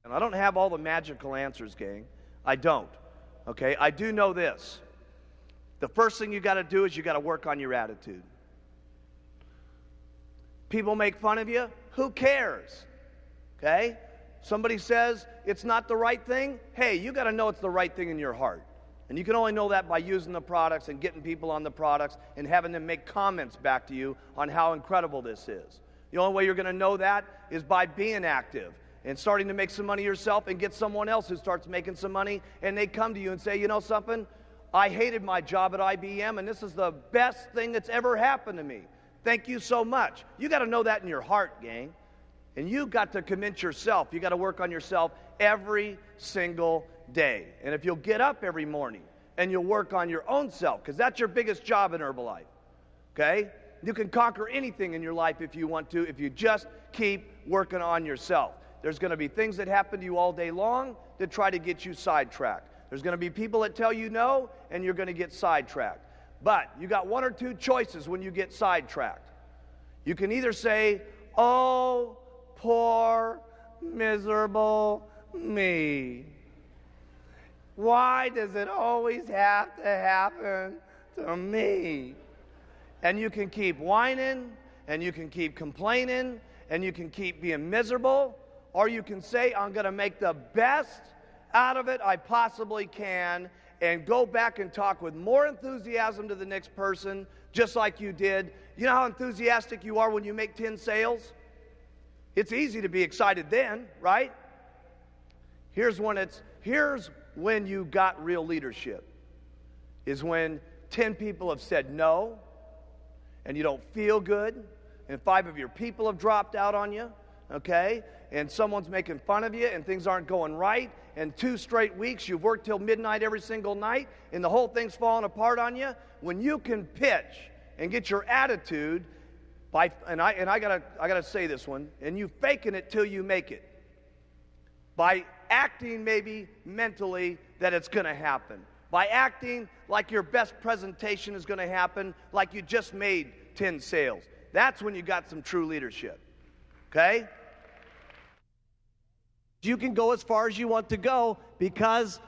And I don't have all the magical answers, gang. I don't. Okay? I do know this. The first thing you got to do is you got to work on your attitude. People make fun of you. Who cares? Okay? Somebody says it's not the right thing. Hey, you got to know it's the right thing in your heart. And you can only know that by using the products and getting people on the products and having them make comments back to you on how incredible this is. The only way you're going to know that is by being active and starting to make some money yourself and get someone else who starts making some money, and they come to you and say, you know something? I hated my job at IBM, and this is the best thing that's ever happened to me. Thank you so much. You got to know that in your heart, gang. And you got to convince yourself. You got to work on yourself every single day. And if you'll get up every morning and you'll work on your own self, because that's your biggest job in Herbalife, okay? You can conquer anything in your life if you want to, if you just keep working on yourself. There's going to be things that happen to you all day long that try to get you sidetracked. There's going to be people that tell you no, and you're going to get sidetracked. But you got one or two choices when you get sidetracked. You can either say, oh, poor, miserable me. Why does it always have to happen to me? And you can keep whining, and you can keep complaining, and you can keep being miserable, or you can say, I'm going to make the best out of it I possibly can, and go back and talk with more enthusiasm to the next person, just like you did. You know how enthusiastic you are when you make 10 sales? It's easy to be excited then, right? Here's when you got real leadership, is when 10 people have said no, and you don't feel good, and 5 of your people have dropped out on you, okay? And someone's making fun of you, and things aren't going right, and 2 straight weeks you've worked till midnight every single night, and the whole thing's falling apart on you. When you can pitch and get your attitude by, and I gotta say this one, and you faking it till you make it, by acting maybe mentally that it's going to happen, by acting like your best presentation is going to happen, like you just made 10 sales. That's when you got some true leadership. Okay? You can go as far as you want to go because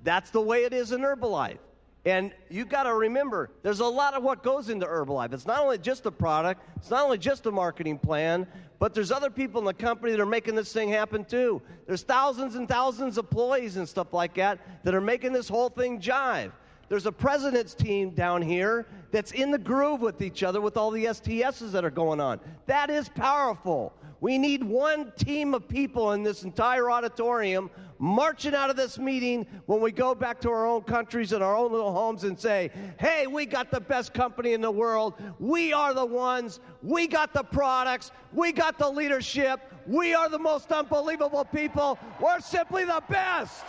that's the way it is in Herbalife. And you've got to remember, there's a lot of what goes into Herbalife. It's not only just the product, it's not only just a marketing plan, but there's other people in the company that are making this thing happen too. There's thousands and thousands of employees and stuff like that are making this whole thing jive. There's a president's team down here that's in the groove with each other with all the STSs that are going on. That is powerful. We need one team of people in this entire auditorium marching out of this meeting when we go back to our own countries and our own little homes and say, hey, we got the best company in the world. We are the ones. We got the products. We got the leadership. We are the most unbelievable people. We're simply the best.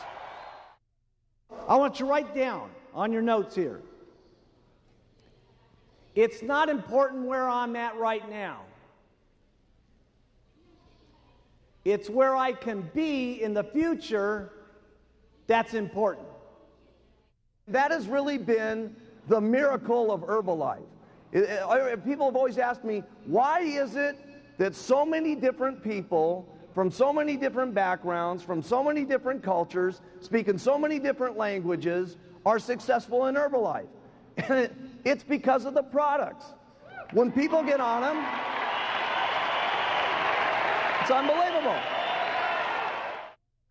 I want you to write down on your notes here. It's not important where I'm at right now. It's where I can be in the future that's important. That has really been the miracle of Herbalife. People have always asked me, why is it that so many different people from so many different backgrounds, from so many different cultures, speaking so many different languages, are successful in Herbalife? And it's because of the products. When people get on them, it's unbelievable.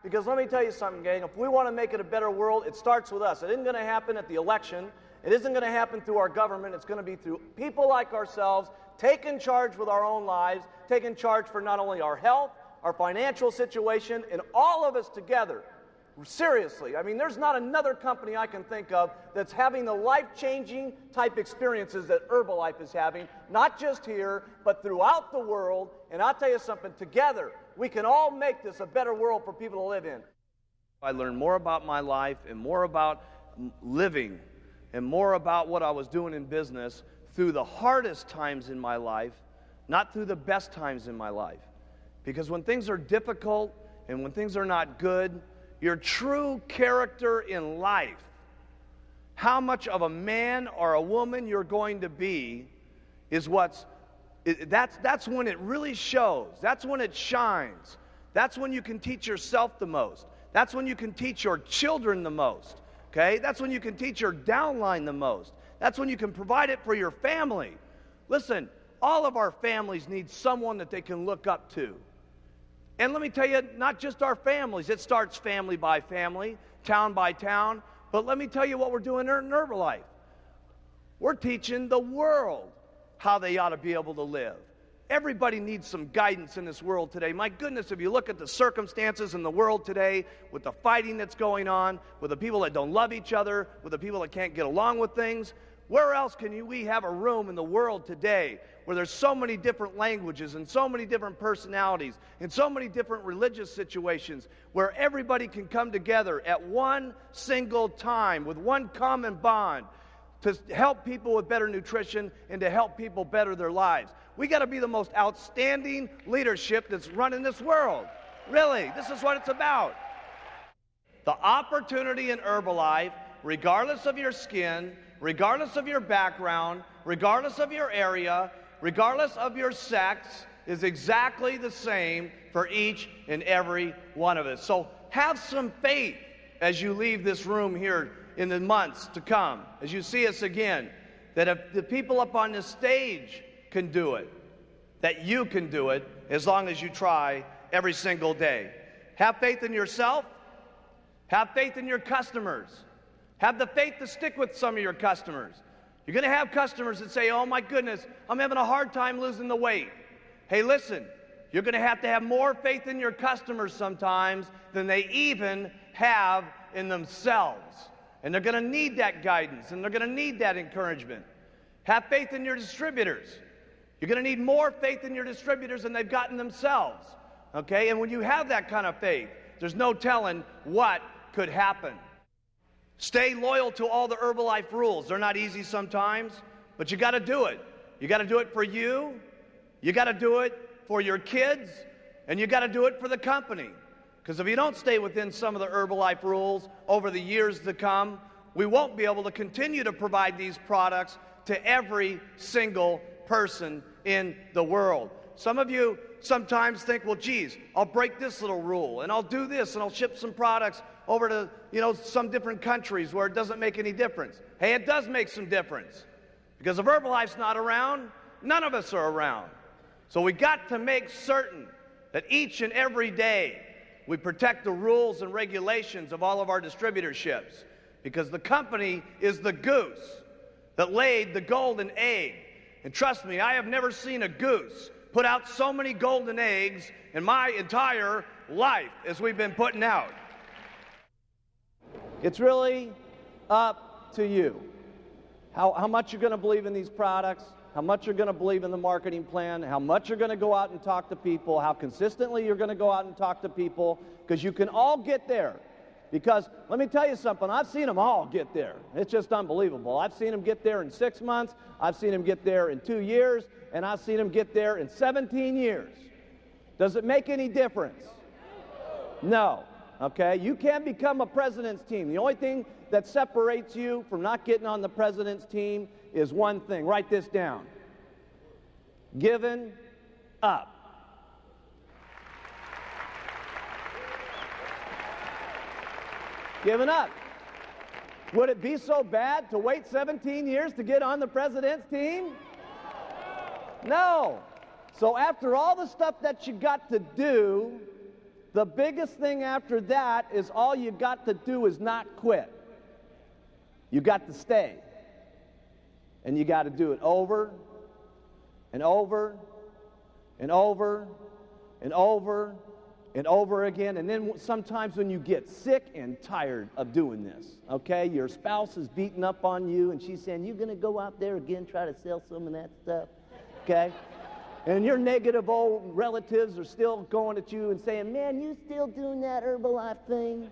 Because let me tell you something, gang. If we want to make it a better world, it starts with us. It isn't going to happen at the election. It isn't going to happen through our government. It's going to be through people like ourselves, taking charge with our own lives, taking charge for not only our health, our financial situation, and all of us together. Seriously, I mean, there's not another company I can think of that's having the life-changing type experiences that Herbalife is having, not just here, but throughout the world. And I'll tell you something, together, we can all make this a better world for people to live in. I learned more about my life and more about living and more about what I was doing in business through the hardest times in my life, not through the best times in my life. Because when things are difficult and when things are not good, your true character in life, how much of a man or a woman you're going to be, is that's when it really shows. That's when it shines. That's when you can teach yourself the most. That's when you can teach your children the most. Okay? That's when you can teach your downline the most. That's when you can provide it for your family. Listen, all of our families need someone that they can look up to. And let me tell you, not just our families. It starts family by family, town by town. But let me tell you what we're doing in Herbalife. We're teaching the world how they ought to be able to live. Everybody needs some guidance in this world today. My goodness, if you look at the circumstances in the world today, with the fighting that's going on, with the people that don't love each other, with the people that can't get along with things, where else can we have a room in the world today where there's so many different languages and so many different personalities and so many different religious situations where everybody can come together at one single time with one common bond to help people with better nutrition and to help people better their lives? We got to be the most outstanding leadership that's running this world. Really, this is what it's about. The opportunity in Herbalife, regardless of your skin, regardless of your background, regardless of your area, regardless of your sex, is exactly the same for each and every one of us. So have some faith as you leave this room here in the months to come, as you see us again, that if the people up on this stage can do it, that you can do it as long as you try every single day. Have faith in yourself. Have faith in your customers. Have the faith to stick with some of your customers. You're going to have customers that say, oh my goodness, I'm having a hard time losing the weight. Hey, listen, you're going to have more faith in your customers sometimes than they even have in themselves. And they're going to need that guidance, and they're going to need that encouragement. Have faith in your distributors. You're going to need more faith in your distributors than they've gotten themselves. Okay? And when you have that kind of faith, there's no telling what could happen. Stay loyal to all the Herbalife rules. They're not easy sometimes, but you got to do it. You got to do it for you. You got to do it for your kids, and you got to do it for the company. Because if you don't stay within some of the Herbalife rules over the years to come, we won't be able to continue to provide these products to every single person in the world. Some of you sometimes think, well, geez, I'll break this little rule, and I'll do this, and I'll ship some products over to, some different countries where it doesn't make any difference. Hey, it does make some difference. Because if Herbalife's not around, none of us are around. So we got to make certain that each and every day we protect the rules and regulations of all of our distributorships, because the company is the goose that laid the golden egg. And trust me, I have never seen a goose put out so many golden eggs in my entire life as we've been putting out. It's really up to you. How much you're going to believe in these products, how much you're going to believe in the marketing plan, how much you're going to go out and talk to people, how consistently you're going to go out and talk to people, because you can all get there. Because let me tell you something, I've seen them all get there. It's just unbelievable. I've seen them get there in 6 months, I've seen them get there in 2 years, and I've seen them get there in 17 years. Does it make any difference? No. Okay? You can't become a president's team. The only thing that separates you from not getting on the president's team is one thing. Write this down. Giving up. Giving up. Would it be so bad to wait 17 years to get on the president's team? No. So after all the stuff that you got to do, the biggest thing after that is all you got to do is not quit. You got to stay. And you got to do it over and over and over and over and over again. And then sometimes when you get sick and tired of doing this, okay, your spouse is beating up on you and she's saying, you're going to go out there again, try to sell some of that stuff, okay? And your negative old relatives are still going at you and saying, man, you still doing that Herbalife thing?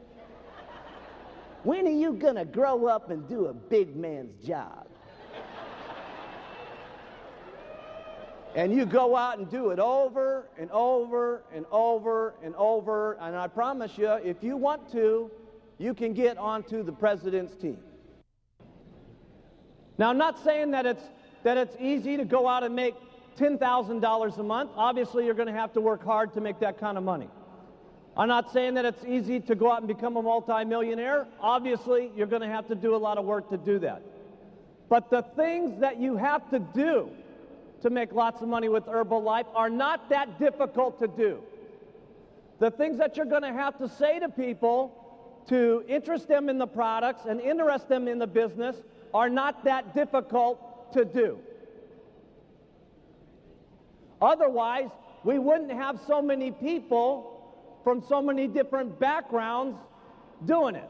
When are you going to grow up and do a big man's job? And you go out and do it over and over and over and over. And I promise you, if you want to, you can get onto the president's team. Now, I'm not saying that it's easy to go out and make $10,000 a month. Obviously, you're going to have to work hard to make that kind of money. I'm not saying that it's easy to go out and become a multimillionaire. Obviously, you're going to have to do a lot of work to do that. But the things that you have to do to make lots of money with Herbalife are not that difficult to do. The things that you're going to have to say to people to interest them in the products and interest them in the business are not that difficult to do. Otherwise, we wouldn't have so many people from so many different backgrounds doing it.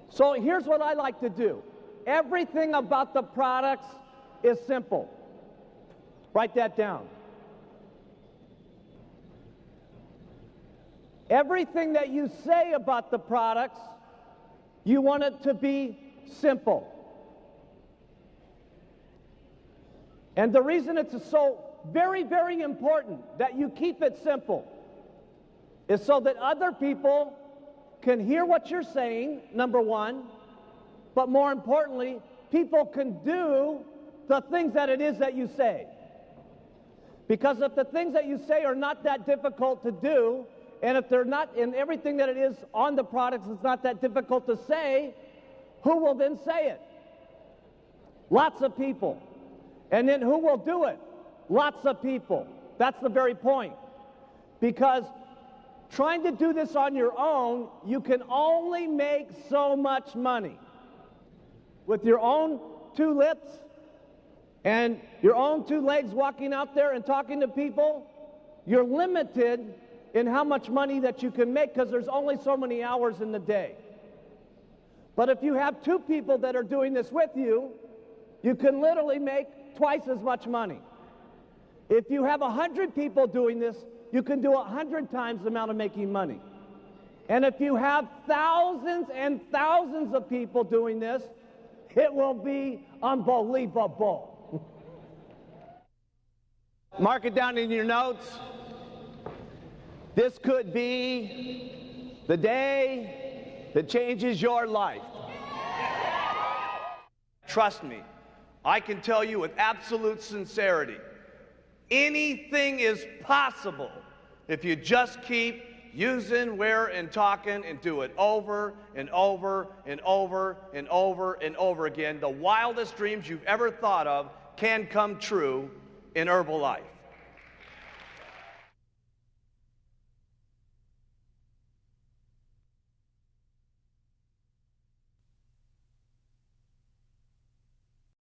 So here's what I like to do. Everything about the products is simple. Write that down. Everything that you say about the products, you want it to be simple. And the reason it's so very, very important that you keep it simple is so that other people can hear what you're saying, number one, but more importantly, people can do the things that it is that you say. Because if the things that you say are not that difficult to do, and if they're not, and everything that it is on the products is not that difficult to say, who will then say it? Lots of people. And then who will do it? Lots of people. That's the very point. Because trying to do this on your own, you can only make so much money. With your own two lips and your own two legs walking out there and talking to people, you're limited in how much money that you can make because there's only so many hours in the day. But if you have two people that are doing this with you, you can literally make twice as much money. If you have 100 people doing this, you can do 100 times the amount of making money. And if you have thousands and thousands of people doing this, it will be unbelievable. Mark it down in your notes. This could be the day that changes your life. Trust me, I can tell you with absolute sincerity, anything is possible if you just keep using, where, and talking and do it over and over and over and over and over again. The wildest dreams you've ever thought of can come true in Herbalife.